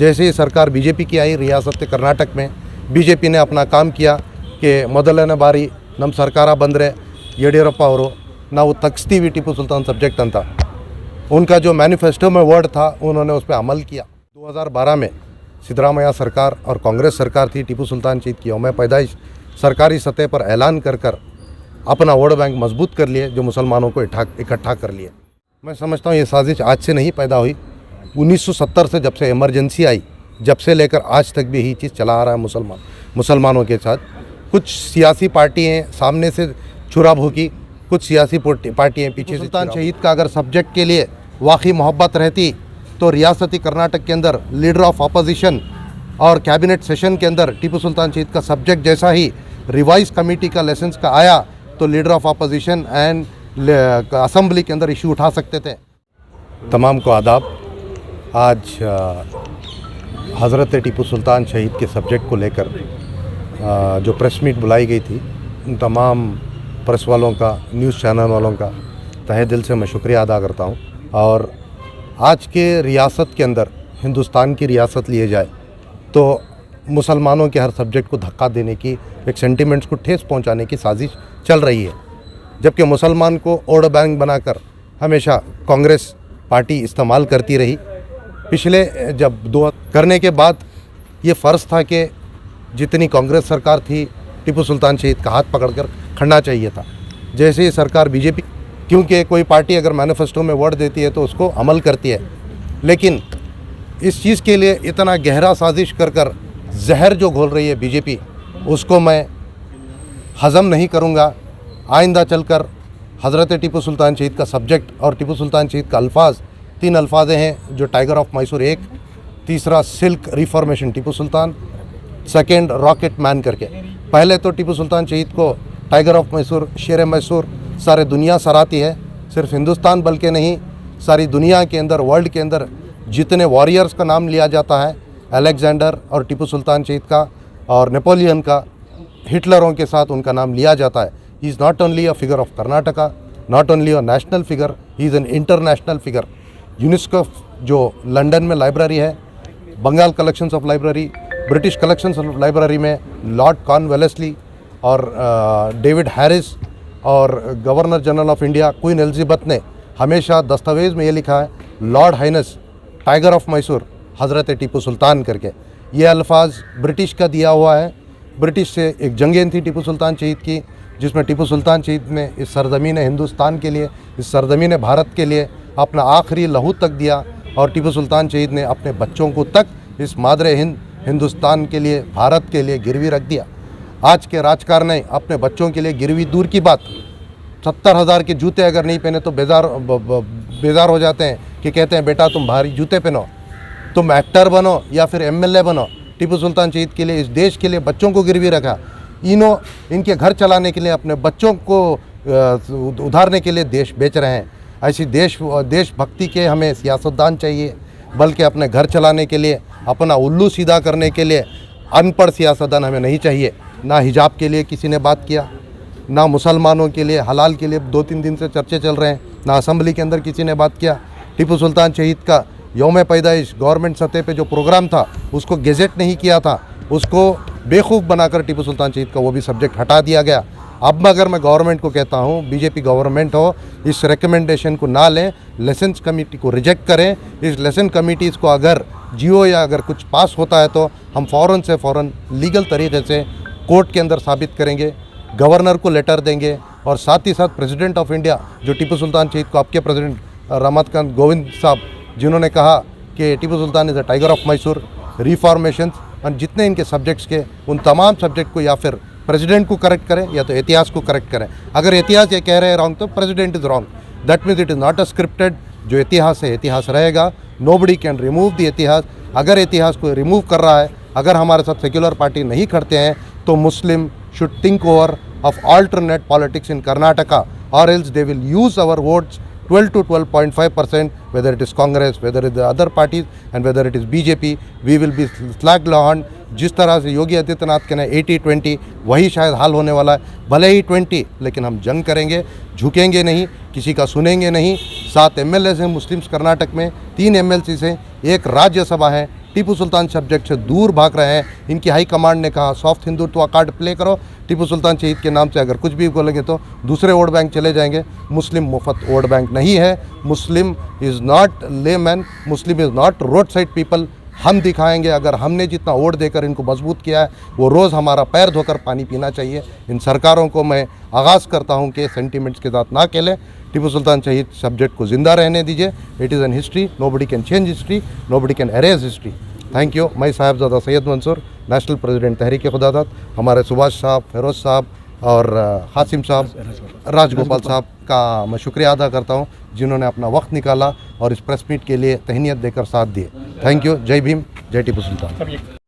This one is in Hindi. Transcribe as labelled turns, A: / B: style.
A: जैसे ही सरकार बीजेपी की आई रियासत कर्नाटक में बीजेपी ने अपना काम किया कि ಮೊದಲನೇ ಬಾರಿ ನಮ್ಮ ಸರ್ಕಾರ ಬಂದರೆ येडियुरप्पा ಅವರು ನಾವು ತಗ್ಸ್ತೀವಿ ಟಿಪ್ಪು सुल्तान सब्जेक्ट अंत उनका जो मैनिफेस्टो में वर्ड था उन्होंने उस पर अमल किया। 2012 में सिद्धरामैया सरकार और कांग्रेस सरकार थी। टीपू सुल्तान शहीद की यौम पैदाइश सरकारी सतह पर ऐलान कर अपना वोट बैंक मजबूत कर लिए, जो मुसलमानों को इकट्ठा कर लिए। मैं समझता हूँ ये साजिश आज से नहीं पैदा हुई। 1970 से जब से इमरजेंसी आई, जब से लेकर आज तक भी यही चीज़ चला आ रहा है मुसलमानों के साथ। कुछ सियासी पार्टियाँ सामने से छुरा भोंकी, कुछ सियासी पार्टियाँ पीछे। सुल्तान शहीद का अगर सब्जेक्ट के लिए वाकई मोहब्बत रहती तो रियासती कर्नाटक के अंदर लीडर ऑफ अपोजिशन और कैबिनेट सेशन के अंदर टीपू सुल्तान शहीद का सब्जेक्ट जैसा ही रिवाइज कमेटी का लेसेंस का आया तो leader of opposition and assembly के अंदर इशू उठा सकते थे। तमाम को आदाब। आज हज़रत टीपू सुल्तान शहीद के सब्जेक्ट को लेकर जो प्रेस मीट बुलाई गई थी, उन तमाम प्रेस वालों का, न्यूज़ चैनल वालों का तहे दिल से मैं शुक्रिया अदा करता हूँ। और आज के रियासत के अंदर हिंदुस्तान की रियासत लिए जाए तो मुसलमानों के हर सब्जेक्ट को धक्का देने की, एक सेंटिमेंट्स को ठेस पहुँचाने की साजिश चल रही है। जबकि मुसलमान को वोट बैंक बनाकर हमेशा कांग्रेस पार्टी इस्तेमाल करती रही। पिछले जब दो करने के बाद ये फ़र्ज़ था कि जितनी कांग्रेस सरकार थी टीपू सुल्तान शहीद का हाथ पकड़कर खड़ना चाहिए था। जैसे ही सरकार बीजेपी, क्योंकि कोई पार्टी अगर मैनिफेस्टो में वर्ड देती है तो उसको अमल करती है, लेकिन इस चीज़ के लिए इतना गहरा साजिश कर जहर जो घोल रही है बीजेपी, उसको मैं हज़म नहीं करूँगा। आइंदा चलकर हज़रत टीपू सुल्तान शहीद का सब्जेक्ट और टीपू सुल्तान शहीद का अल्फाज, 3 अल्फाज हैं जो टाइगर ऑफ मैसूर एक, तीसरा silk reformation Tipu Sultan, second rocket man करके। पहले तो टीपू सुल्तान शहीद को टाइगर ऑफ मैसूर, शेर मैसूर सारे दुनिया सराहती है। सिर्फ हिंदुस्तान बल्कि नहीं, सारी दुनिया के अंदर, वर्ल्ड के अंदर जितने वॉरियर्स का नाम लिया जाता है, अलेक्जेंडर और टीपू सुल्तान शहीद का और नेपोलियन का, हिटलरों के साथ उनका नाम लिया जाता है। He is not only a figure of Karnataka, not only a national figure, he is an international figure. UNESCO जो लंदन में लाइब्रेरी है, Bengal collections of library, British collections of library में लॉर्ड कॉर्नवालिस और डेविड हैरिस और governor general of India Queen Elizabeth ने हमेशा दस्तावेज़ में ये लिखा है, lord highness tiger of Mysore Hazrat Tipu सुल्तान करके। ये अल्फाज ब्रिटिश का दिया हुआ है। ब्रिटिश से एक जंगें थी टीपू सुल्तान शहीद की, जिसमें टीपू सुल्तान शहीद ने इस सरज़मीन हिंदुस्तान के लिए, इस सरज़मीन भारत के लिए अपना आखिरी लहू तक दिया। और टीपू सुल्तान शहीद ने अपने बच्चों को तक इस मादरे हिंद, हिंदुस्तान के लिए, भारत के लिए गिरवी रख दिया। आज के राजकार ने अपने बच्चों के लिए गिरवी दूर की बात, 70,000 के जूते अगर नहीं पहने तो बेजार हो जाते हैं कि कहते हैं बेटा तुम भारी जूते पहनो, तुम एक्टर बनो या फिर MLA बनो। टीपू सुल्तान शहीद के लिए, इस देश के लिए बच्चों को गिरवी रखा। इनके घर चलाने के लिए, अपने बच्चों को उधारने के लिए देश बेच रहे हैं। ऐसी देशभक्ति के हमें सियासतदान चाहिए, बल्कि अपने घर चलाने के लिए, अपना उल्लू सीधा करने के लिए अनपढ़ सियासतदान हमें नहीं चाहिए। ना हिजाब के लिए किसी ने बात किया, ना मुसलमानों के लिए हलाल के लिए 2-3 दिन से चर्चे चल रहे हैं, ना असेंबली के अंदर किसी ने बात किया। टीपू सुल्तान शहीद का यौम पैदाइश गवर्नमेंट सतह पे जो प्रोग्राम था उसको गेजेट नहीं किया था, उसको बेवकूफ़ बनाकर टीपू सुल्तान शहीद का वो भी सब्जेक्ट हटा दिया गया। अब अगर मैं गवर्नमेंट को कहता हूँ, बीजेपी गवर्नमेंट हो, इस रिकमेंडेशन को ना लें, लेसेंस कमेटी को रिजेक्ट करें। इस लेसन कमेटीज़ को अगर जियो या अगर कुछ पास होता है तो हम फ़ौरन से फ़ौरन लीगल तरीके से कोर्ट के अंदर साबित करेंगे, गवर्नर को लेटर देंगे। और साथ ही साथ प्रेसिडेंट ऑफ इंडिया जो टीपू सुल्तान शहीद को, आपके प्रेसिडेंट रमाकांत कोविंद साहब, जिन्होंने कहा कि Tipu Sultan is a tiger of Mysore, reformation और जितने इनके सब्जेक्ट्स के, उन तमाम सब्जेक्ट को या फिर प्रेसिडेंट को करेक्ट करें या तो इतिहास को करेक्ट करें। अगर इतिहास ये कह रहे हैं रॉन्ग तो president is wrong, that means it is not a scripted. जो इतिहास है इतिहास रहेगा, नोबडी कैन रिमूव द इतिहास। अगर इतिहास को रिमूव कर रहा है, अगर हमारे साथ सेक्युलर पार्टी नहीं करते हैं तो मुस्लिम should think over of alternate politics in Karnataka, or else they will use our votes 12 to 12.5%, whether it is Congress, whether it is the other parties and whether it is BJP, we will be slagged on। जिस तरह से योगी आदित्यनाथ के ना 80-20 वही शायद हाल होने वाला है। भले ही 20, लेकिन हम जंग करेंगे, झुकेंगे नहीं, किसी का सुनेंगे नहीं। 7 MLAs हैं मुस्लिम्स कर्नाटक में, 3 MLCs हैं, 1 राज्यसभा है, टीपू सुल्तान सब्जेक्ट से दूर भाग रहे हैं। इनकी हाई कमांड ने कहा सॉफ्ट हिंदुत्व कार्ड प्ले करो, टीपू सुल्तान शहीद के नाम से अगर कुछ भी बोलेंगे तो दूसरे वोट बैंक चले जाएंगे। मुस्लिम मुफ्त वोट बैंक नहीं है। Muslim is not layman, Muslim is not road side people. हम दिखाएंगे, अगर हमने जितना वोट देकर इनको मजबूत किया है वो रोज़ हमारा पैर धोकर पानी पीना चाहिए। इन सरकारों को मैं आगाज़ करता हूं कि सेंटिमेंट्स के साथ ना खेलें। टीपू सुल्तान शहीद सब्जेक्ट को ज़िंदा रहने दीजिए। It is an history, nobody can change history, nobody can arrays history. Thank you. मैं साहिबजादा सैयद मंसूर, नेशनल प्रेसिडेंट तहरीक खुदादाद, हमारे सुभाष साहब, फिरोज़ साहब और हासिम साहब, राजगोपाल साहब का मैं शुक्रिया अदा करता हूं जिन्होंने अपना वक्त निकाला और इस प्रेस मीट के लिए तहनीत देकर साथ दिए। Thank you. जय भीम, जय टीपू सुल्तान।